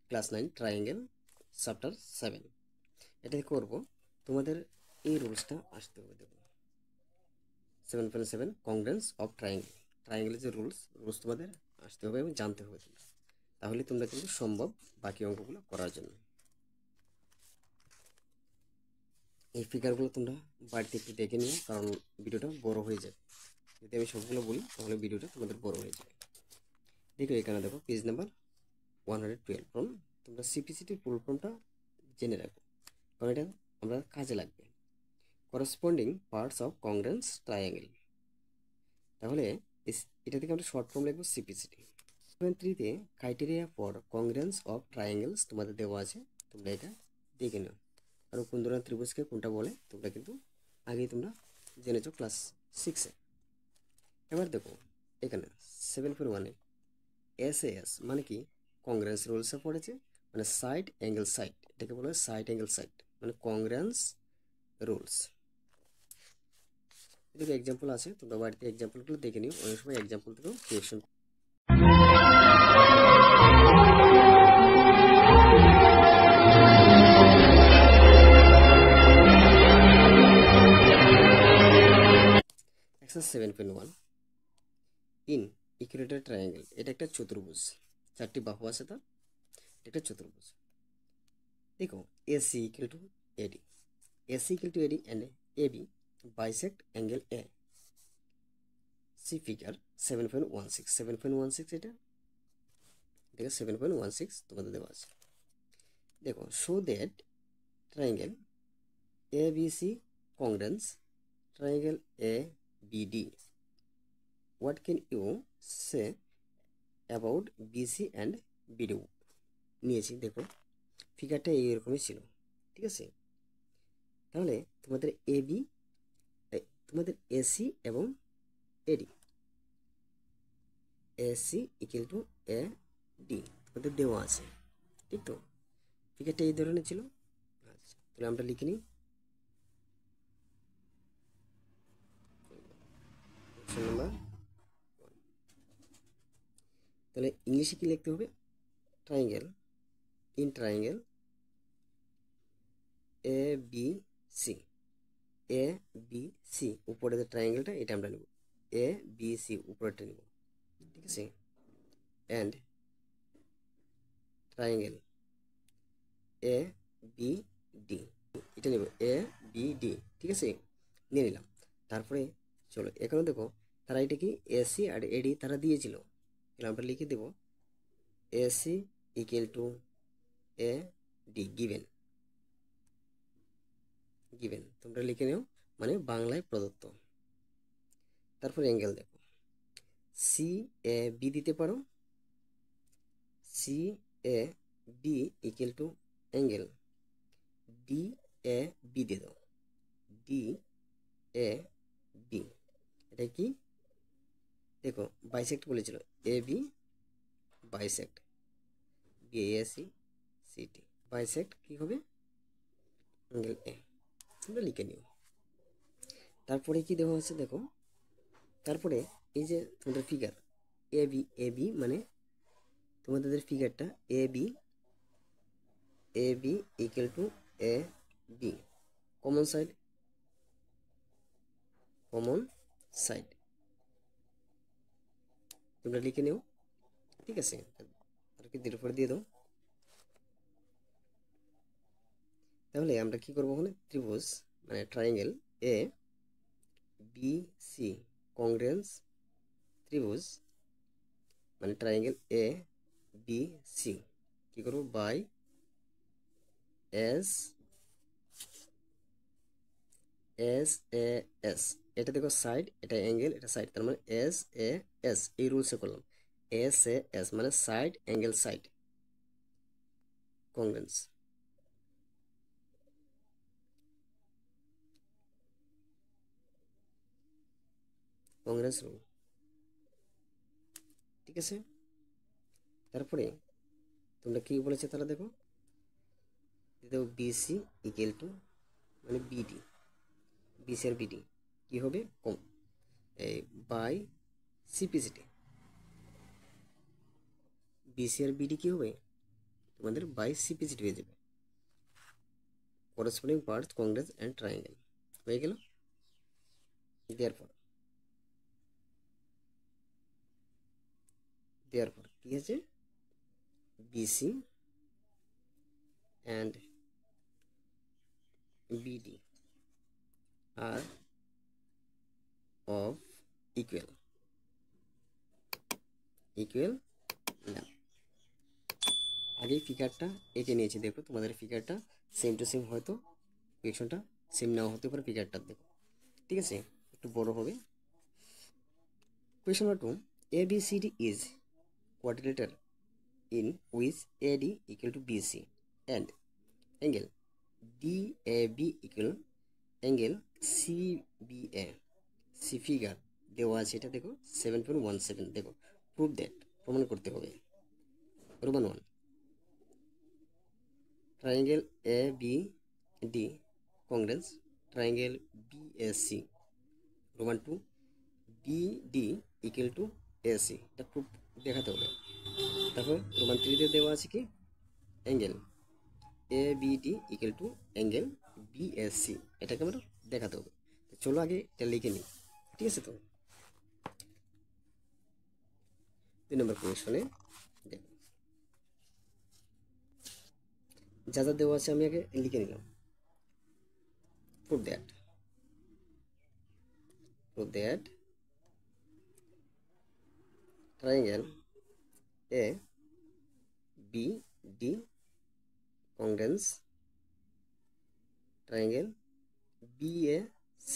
Class 9 triangle chapter 7 এটা করব। তোমাদের এই রুলসটা আসতে হবে। দেখো 7.7 কংগ্রেন্স অফ ট্রায়াঙ্গেল, ট্রায়াঙ্গেলের যে রুলস তোমাদের আসতে হবে এবং জানতে হবে তোমরা, তাহলে তোমরা কিন্তু সম্ভব বাকি অঙ্কগুলো করার জন্য। এই ফিগারগুলো তোমরা বাড়িতে একটু দেখে নিও, কারণ ভিডিওটা বড় হয়ে যাবে। যদি আমি সবগুলো বলি তাহলে ভিডিওটা তোমাদের বড় হয়ে যাবে। দেখো এখানে দেখো পেজ নাম্বার 112 ফ্রম, তোমরা সিপিসিটির ফুল ফর্মটা জেনে রাখো, কারণ এটা আমরা কাজে লাগবে। করসপন্ডিং পার্টস অফ কংগ্রেন্স ট্রায়াঙ্গেল, তাহলে এটা থেকে আমরা শর্ট ফর্ম লিখবো সিপিসিটি। 3তে ক্রাইটেরিয়া ফর কংগ্রেন্স অফ ট্রায়াঙ্গেলস তোমাদের দেওয়া আছে, তোমরা এটা দেখে নাও। কারণ কোন ধরনের ত্রিভুজকে কোনটা বলে তোমরা কিন্তু আগেই তোমরা জেনেছো ক্লাস 6-এ। এবার দেখো এখানে 7.1-এ SAS মানে কি কংগ্রেন্স রুলসে পড়েছে, মানে সাইড অ্যাঙ্গেল সাইড, এটাকে বলা হয় সাইড অ্যাঙ্গেল সাইড, মানে কংগ্রেন্স রুলস। এদিকে এক্সাম্পল আছে, তোমরা বাড়িতে এক্সাম্পলগুলো দেখে নিও, অনেক সময় এক্সাম্পল থেকেও question. Exercise 7.1 in Ecuador triangle, এটা একটা চতুর্ভুজ, 4টি বাহু আছে তার, এটা চতুর্ভুজ। দেখো AC equal to AD, AC equal to AD and AB bisect angle A. See figure 7.16, 7.16 এটা দেখো 7.16 তোমাদের দেওয়া আছে। দেখো show that triangle ABC congruence triangle ABD. What can you say about BC and BD? নিয়েছি, দেখো ফিগারটা এইরকমই ছিল, ঠিক আছে। তাহলে তোমাদের এবি, তোমাদের এসি এবং এডি, এসি ইকুয়াল টু এডি তোমাদের দেওয়া আছে, ঠিক তো। ফিগারটা এই ধরনের ছিল। আচ্ছা তাহলে আমরা লিখে নিই নাম্বার। তাহলে ইংলিশে কি লিখতে হবে? Triangle, in triangle A B C, A B C উপরে যে ট্রায়াঙ্গেলটা এটা আমরা নেব, এ বি সি উপরেটা নেব, ঠিক আছে। And triangle A B D, এটা নেব এ বি ডি, ঠিক আছে, নিয়ে নিলাম। তারপরে চলো এখানে দেখো তারা এটা কি এসি আর এডি তারা দিয়েছিল, তাহলে আমরা লিখে দেব এসি ইকুয়াল টু এ ডি গিভেন, গিভেন তোমরা লিখে নিও, মানে বাংলায় প্রদত্ত। তারপর অ্যাঙ্গেল দেখো সি এ বি দিতে পারো, C A B equal to angle D A B দিয়ে দাও, ডি এ বি, এটা কি দেখো বাইসেক্ট বলেছিল, এ বি বাইসেক্ট, বিএসি সিটি বাইসেক্ট কি হবে অ্যাঙ্গেল এ, তোমরা লিখে নিও। তারপরে কি দেওয়া হচ্ছে দেখো, তারপরে এই যে তোমাদের figure A B, A B মানে তোমাদের ফিগারটা A B, A B equal to A B, common side, common side তোমরা লিখে নিও, ঠিক আছে। আর কি দির উপরে দিয়ে দাও। তাহলে আমরা কি করবো ওখানে ত্রিভুজ মানে triangle A B C congruence ত্রিভুজ মানে ট্রায়াঙ্গেল এ বি সি কি করবো by S S A S, এটা দেখো সাইড, এটা অ্যাঙ্গেল, এটা সাইড, তার মানে এস এ এস এই রুলসে করলাম, এস এ এস মানে side angle side congruence. Congruence rule, ঠিক আছে। তারপরে তোমরা কি বলেছে তারা দেখো, দেখো বিসি ইকুয়াল টু মানে বিডি, বিসি আর বিডি কি হবে কম এই বাই সিপিসিটি, বিসি আর বিডি কি হবে তোমাদের বাই সিপিজিড হয়ে যাবে, corresponding parts congruence and triangle হয়ে গেল। দেয়ারফর কি আছে, BC and BD are of equal না। আগেই ফিগারটা এঁকে নিয়েছি, দেখো তোমাদের ফিগারটা সেম টু সেম, হয়তো কোয়েকশনটা সেম নাও হতে পারে, ফিগারটা দেখো ঠিক আছে, একটু বড় হবে। Question number 2, ABCD is quadrilateral in which AD equal to BC and angle DAB equal angle CBA। See figure দেওয়া আছে, এটা দেখো 7.17, দেখো প্রুভ দ্যাট, প্রমাণ করতে হবে। Roman 1, triangle ABD Congress triangle BAC। Roman 2, BD equal to AC, এটা proof দেখাতে হবে। তারপর রোমান 3 দেওয়া আছে কি, angle ABD equal to angle BAC, এটাকে আমরা দেখাতে হবে। চলো আগে এটা লিখে নিই, ঠিক আছে। তো 2 নম্বর কোয়েশনে দেখো যা যা দেওয়া আছে আমি আগে লিখে নিলাম। Prove that triangle ABD congruence triangle BAC।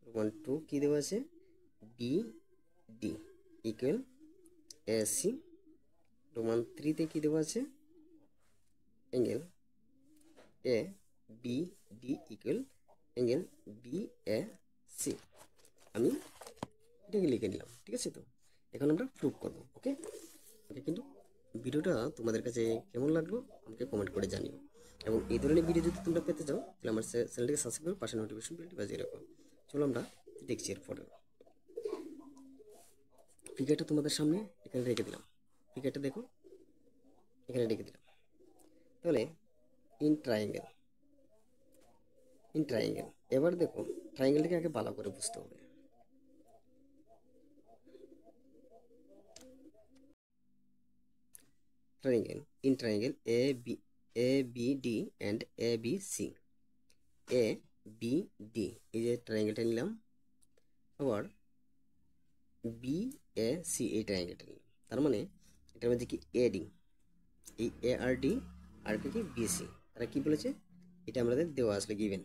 1 2 কি দেওয়া আছে, BD ইকুয়াল AC। রোমান 3 তে কি দেওয়া আছে, angle ABD equal angle BAC। আমি এটাকে লিখে নিলাম, ঠিক আছে। তো এখন আমরা প্রুভ করবো, ওকে। কিন্তু ভিডিওটা তোমাদের কাছে কেমন লাগলো আমাকে কমেন্ট করে জানিও, এবং এই ধরনের ভিডিও যদি তোমরা পেতে চাও তাহলে আমার চ্যানেলটিকে সাবস্ক্রাইব করে পাশে নোটিফিকেশন বেলটি বাজিয়ে রাখো। চলো আমরা দেখছি এরপরে। ফিগারটা তোমাদের সামনে এখানে রেখে দিলাম, ফিগারটা দেখো এখানে রেখে দিলাম। তাহলে ইন ট্রায়াঙ্গেল এবার দেখো ট্রায়াঙ্গেলটাকে আগে ভালো করে বুঝতে হবে। in triangle ABD and ABC, ABD এই যে ট্রায়াঙ্গেলটা নিলাম, আবার BAC এই ট্রায়াঙ্গেলটা নিলাম। তার মানে এটার মধ্যে কি AD, এই ARD আর কি BC, তারা কি বলেছে, এটা আমাদের দেওয়া আসলে গিভেন,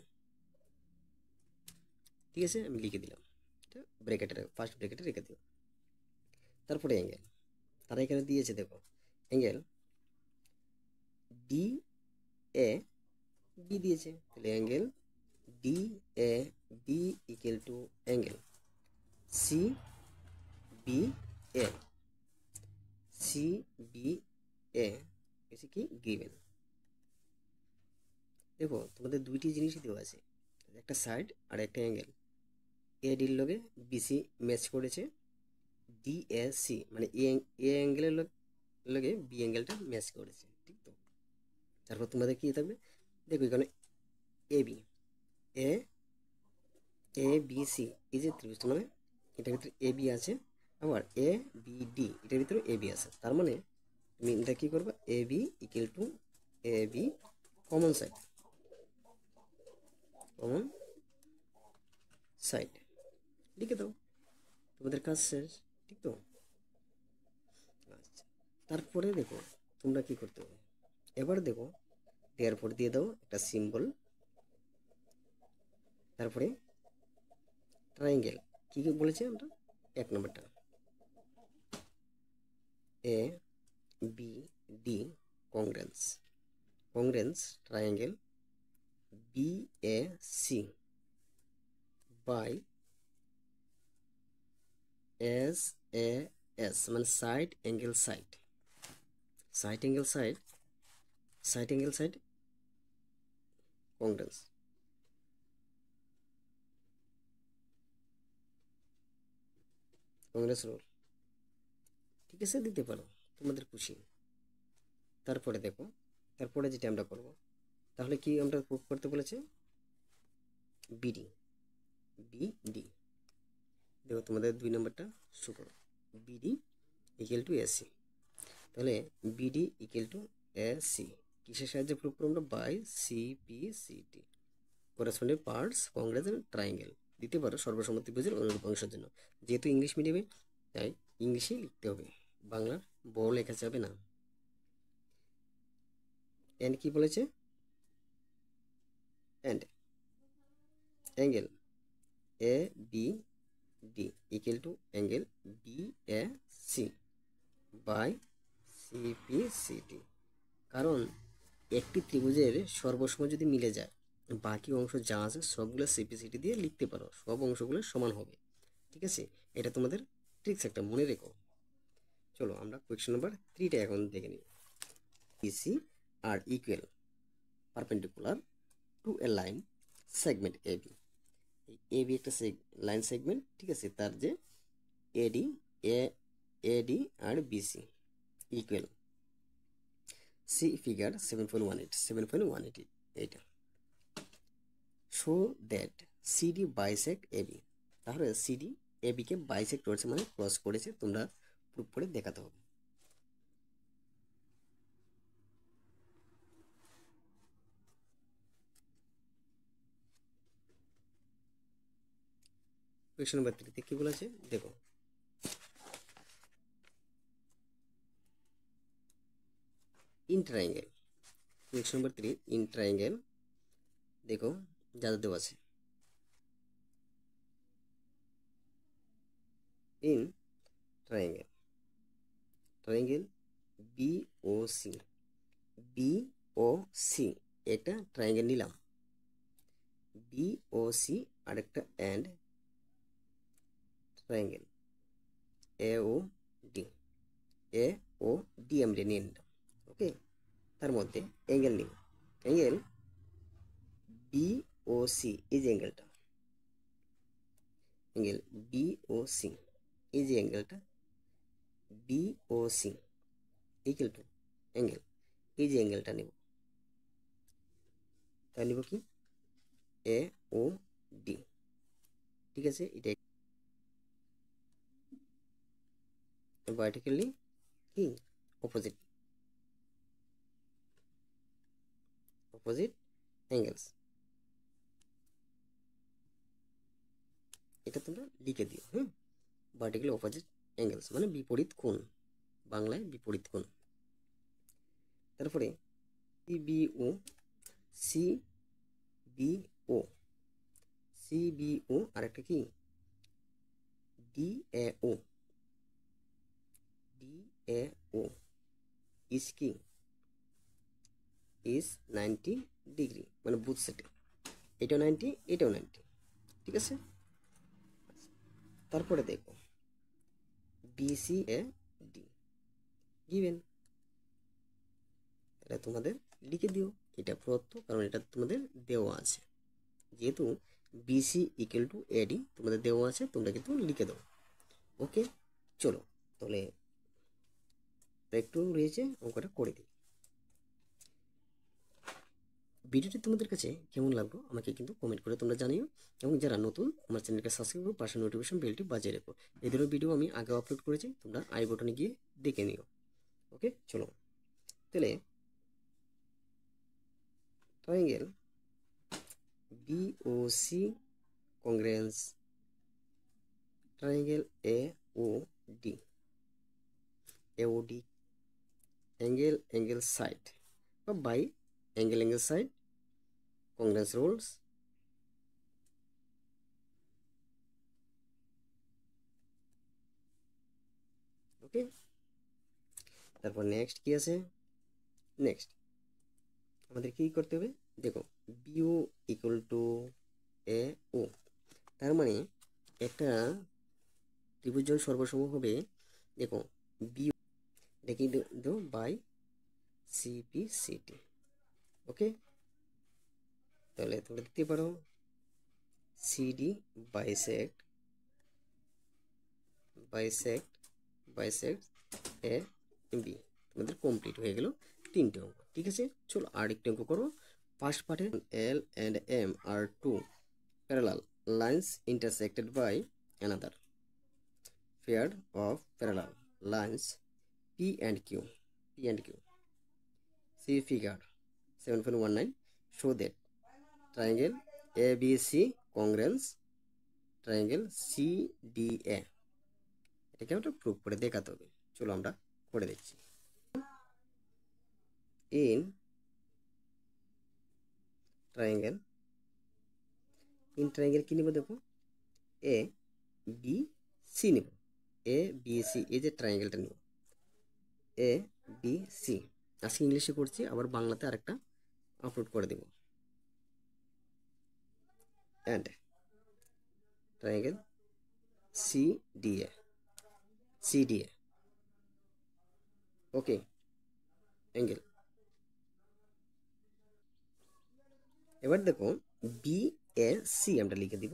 ঠিক আছে। আমি লিখে দিলাম, এটা ব্র্যাকেটে ফার্স্ট ব্র্যাকেটে রেখে দিলাম। তারপরে অ্যাঙ্গেল তারা এখানে দিয়েছে, দেখো অ্যাঙ্গেল DAB দিয়েছে, তাহলে angle DAB equal to angle CBA এসে কি গিভেন। দেখো তোমাদের দুইটি জিনিসই দেওয়া আছে, একটা সাইড আর একটা অ্যাঙ্গেল। ADর লগে BC ম্যাচ করেছে, DAC মানে এ অ্যাঙ্গেলের লগে B অ্যাঙ্গেলটা ম্যাচ করেছে, ঠিক তো। তারপর তোমাদের কি থাকবে, দেখো এখানে AB ABC এই যে ত্রিভুজটা, মানে এটার ভিতরে AB আছে, আবার ABD এটার ভিতরে AB আছে। তার মানে তুমি এটা কি করবে, AB equal to AB common side লিখে দাও, তোমাদের কাজ শেষ, ঠিক তো। আচ্ছা, তারপরে দেখো তোমরা কি করতে হবে, এবার দেখো দেওয়ার পর দিয়ে দাও একটা সিম্বল। তারপরে ট্রায়াঙ্গেল কি কি বলেছি আমরা, 1 নম্বরটা ABD congruence triangle BAC by SAS মানে side angle side congruence. Rule ঠিক আছে, দিতে পারো তোমাদের খুশি। তারপরে দেখো, তারপরে যেটা আমরা করব, তাহলে কি আমরা প্রুফ করতে বলেছে, বিডি, বিডি। দেখো তোমাদের 2 নম্বরটা শো করো, বিডি ইকুয়াল টু এসি। তাহলে বিডি ইকুয়াল টু এসি কিসের সাহায্যে প্রুফ করবো আমরা, by CPCT, corresponding parts congruence and triangle. দিতে পারো সর্বসম্মতিভুজের অনুরূপ অংশের জন্য, যেহেতু ইংলিশ মিডিয়ামে তাই ইংলিশেই লিখতে হবে, বাংলার বড় লেখা যাবে না। এন্ড কি বলেছে, and angle A B D equal to angle B A C by CPCT. কারণ একটি ত্রিভুজের সর্বসম যদি মিলে যায়, বাকি অংশ যা আছে সবগুলো সিপিসিটি দিয়ে লিখতে পারো, সব অংশগুলো সমান হবে। ঠিক আছে, এটা তোমাদের ট্রিক্স একটা মনে রেখো। চলো আমরা কোয়েশ্চন নাম্বার 3টা এখন দেখে নিই। BC are equal perpendicular to a line segment AB। AB একটা লাইন সেগমেন্ট, ঠিক আছে, তার যে AD AD আর BC ইকুয়াল, সি ফিগার 7.18 এইটা। Show that CD bisect AB। তাহলে সিডি AB কে বাইসেক্ট করেছে মানে ক্রস করেছে, তোমরা প্রুফ করে দেখাতে হবে। কোয়েশ্চন নাম্বার 3 কি বলেছে দেখো, in triangle. Question number 3 in triangle, দেখো যা যা দেওয়া আছে। In triangle, triangle BOC, BOC একটা ট্রায়াঙ্গেল নিলাম, বিওসি আরেকটা এন্ড ট্রায়াঙ্গেল এও ডি, এও ডি আমরা নিয়ে নিলাম। ওকে, তার মধ্যে অ্যাঙ্গেল নিব, অ্যাঙ্গেল বিওসি, এই যে অ্যাঙ্গেলটা, অ্যাঙ্গেল বিওসি, এই যে অ্যাঙ্গেলটা বিওসি ইকুয়াল টু অ্যাঙ্গেল, এই যে অ্যাঙ্গেলটা নেব, তাই নিব কি এ ও ডি। ঠিক আছে, এটা ভার্টিক্যালি কি অপোজিট, অপোজিট অ্যাঙ্গেলস। এটা তোমরা লিখে দিও, হ্যাঁ, ভার্টিক্যালি অপোজিট অ্যাঙ্গেলস মানে বিপরীত কোণ, বাংলায় বিপরীত কোণ। তারপরে সিবিও, সিবিও, সিবিও আরেকটা কি ডিএও, ডিএও ইস কি ইস 90 ডিগ্রি মানে বুথ সেটে, এটাও 90 এটাও 90। ঠিক আছে, তারপরে দেখো বিসি এ ডি গিভেন, এটা তোমাদের লিখে দিও, এটা প্রদত্ত, কারণ এটা তোমাদের দেওয়া আছে, যেহেতু বিসি ইকুয়াল টু এডি তোমাদের দেওয়া আছে, তোমরা কিন্তু লিখে দাও। ওকে, চলো তাহলে একটু রয়েছে অঙ্কটা করে দিই। ভিডিওটি তোমাদের কাছে কেমন লাগলো আমাকে কিন্তু কমেন্ট করে তোমরা জানিও, এবং যারা নতুন আমার চ্যানেলকে সাবস্ক্রাইব করো, পাশে নোটিফিকেশন বেলটি বাজিয়ে রেখো। এই ধরনের ভিডিও আমি আগে আপলোড করেছি, তোমরা আই বাটনে গিয়ে দেখে নিও। ওকে, চলো তাহলে triangle BOC congruence triangle AOD, AOD angle angle side বা by angle angle side congruence rules. Okay, তারপর নেক্সট কি আছে, নেক্সট আমাদের কি করতে হবে দেখো, বিও ইকুয়াল টু এ ও, তার মানে একটা ত্রিভুজ সর্বসম হবে, দেখো বিও দেখি দো বাই সিপিসিটি। ওকে, তাহলে তোমরা দিতে পারো CD bisect, bisect bisect A B, তোমাদের কমপ্লিট হয়ে গেল তিনটে অঙ্ক, ঠিক আছে। চলো আর একটু অঙ্ক করো। ফার্স্ট পার্টে L and M are two parallel lines intersected by another pair of parallel lines P and Q. See figure 7.19. Show that triangle ABC congruence triangle CDA. এটাকে আমরা প্রুভ করে দেখাতে হবে। চলো আমরা করে দিচ্ছি। ইন ট্রায়াঙ্গেল কি নিব দেখো, এ বি সি নিব। এ বি সি, এই যে ট্রায়াঙ্গেলটা নিব এ বি সি। আজকে ইংলিশে করছি, আবার বাংলাতে আরেকটা আপলোড করে দেব। And triangle CDA okay angle. এবার দেখো বি এ সি আমরা লিখে দিব,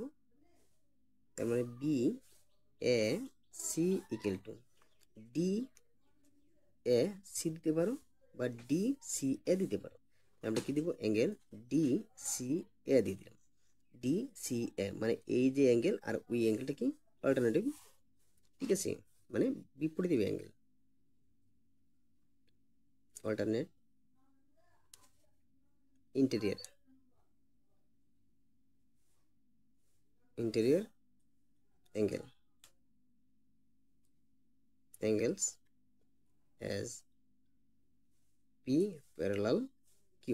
তার মানে B A C equal to D A C দিতে পারো বা ডি সি এ দিতে পারো। আমরা কি দিব, অ্যাঙ্গেল ডি সি এ দিয়ে দিলাম। ডি সি এ মানে এই যে অ্যাঙ্গেল আর ওই অ্যাঙ্গেলটা কি অল্টারনেটিভ, ঠিক আছে, মানে বিপরীত angle, alternate interior angle angles as P parallel Q.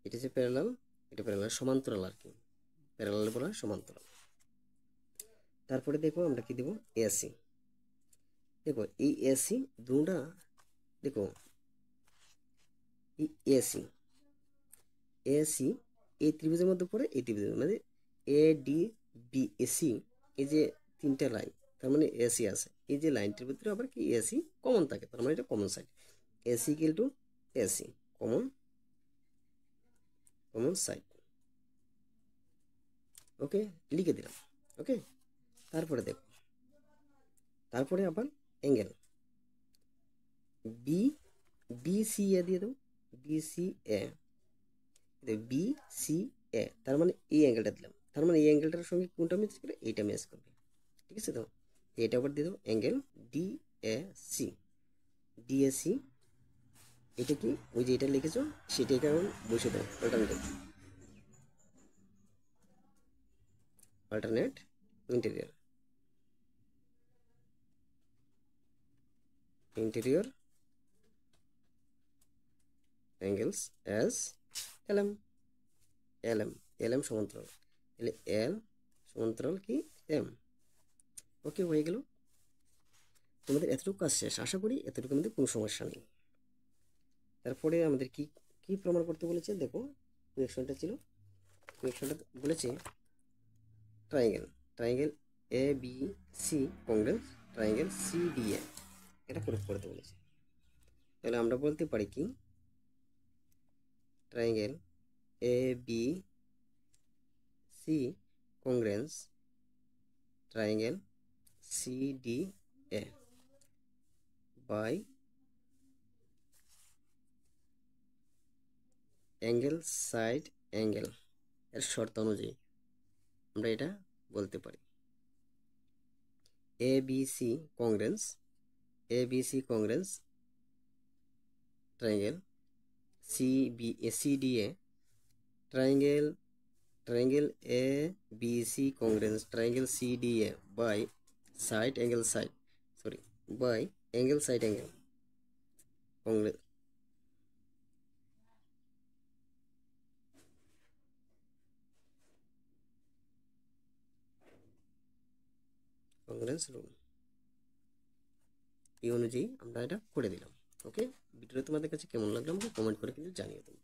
it is a parallel, এটা প্যারালাল সমান্তরাল আর কি, প্যারালাল বলা সমান্তরাল। তারপরে দেখো আমরা কি দেব, এসি। দেখো এই এসি দুটা, দেখো এই এসি এই ত্রিভুজের মধ্যে পড়ে, এই ত্রিভুজের মানে এ ডি বি এসি, এই যে তিনটা লাইন, তার মানে এসি আছে। এই যে লাইনটির ভিতরে আবার কি এসি কমন থাকে, তার মানে এটা common side. AC equal to AC common side, okay লিখে দিলাম। ওকে তারপরে দেখো, তারপরে আবার angle B B C A দিয়ে দেবো, বি সি এ, তার মানে এই অ্যাঙ্গেলটা দিলাম, তার মানে এই অ্যাঙ্গেলটার সঙ্গে কোনটা ম্যাচ করে, এইটা ম্যাচ করবে, ঠিক আছে। তো এটা আবার দিয়ে দেবো অ্যাঙ্গেল ডিএসি, এটা কি ওই যে এটা লিখেছো সেটাই কারণ বসে দেবো, alternate interior angles as LM সমান্তরাল, তাহলে L সমান্তরাল কি M। ওকে হয়ে গেল, তোমাদের এতটুকু কাজ শেষ। আশা করি এতটুকু আমাদের কোনো সমস্যা নেই। তারপরে আমাদের কি কি প্রমাণ করতে বলেছে, দেখো কোয়েকশনটা ছিল, কোয়েকশনটা বলেছে triangle A B C congruence triangle C D A, এটা প্রুফ করতে বলেছে। তাহলে আমরা বলতে পারি কি, triangle ABC congruence triangle CDA by angle side angle এর শর্ত অনুযায়ী আমরা এটা বলতে পারি। ABC congruence triangle CDA triangle ABC congruence triangle CDA by side angle by angle side angle congruence rule, এই অনুযায়ী আমরা এটা করে দিলাম। ওকে ভিডিওটা তোমাদের কাছে কেমন লাগলো আমাকে কমেন্ট করে কিন্তু জানিয়ে দেবো।